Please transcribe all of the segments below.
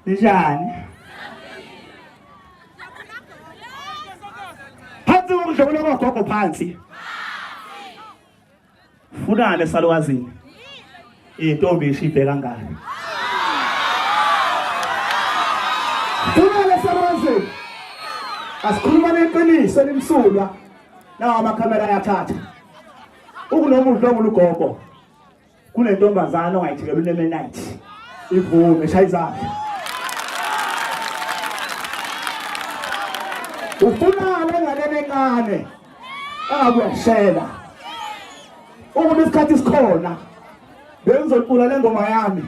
Njani? Phansi ukudlula kwagogo phansi. Funale salwazini. Intombi ishibhe kangaka. Funale salwazini. Asikhuluma neqiniso limsulwa. Nawa amakhamera ayathatha. Ukunomudlo olugogo. Kunentombazana ongayithikela uNemenite. Ivume shayizaphi. Ufuna ngane encane akuyashela ukuthi isikhathi sikhona bengizocula le ngoma yami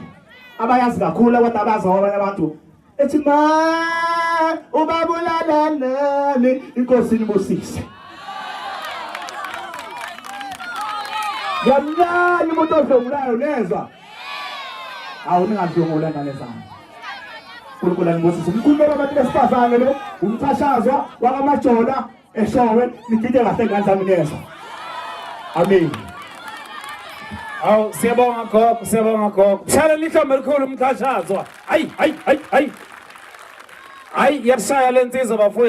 abayazi kakhulu abantu abazayo abanye abantu ethi ma ubabulala nani inkosi ibusise yamnani umuntu odlongulayo nezwa awuningadlongula ngane zami uNkulunkulu ngibusise umkhuleko abantu besifazane lo umthashazwa wakamajola eshowe nigide kahle ngane zami nezwa amen. Awu siyabonga gogo shala lihlombe likhulu umthashazwa hayi yashaya lensizwa bafowethu.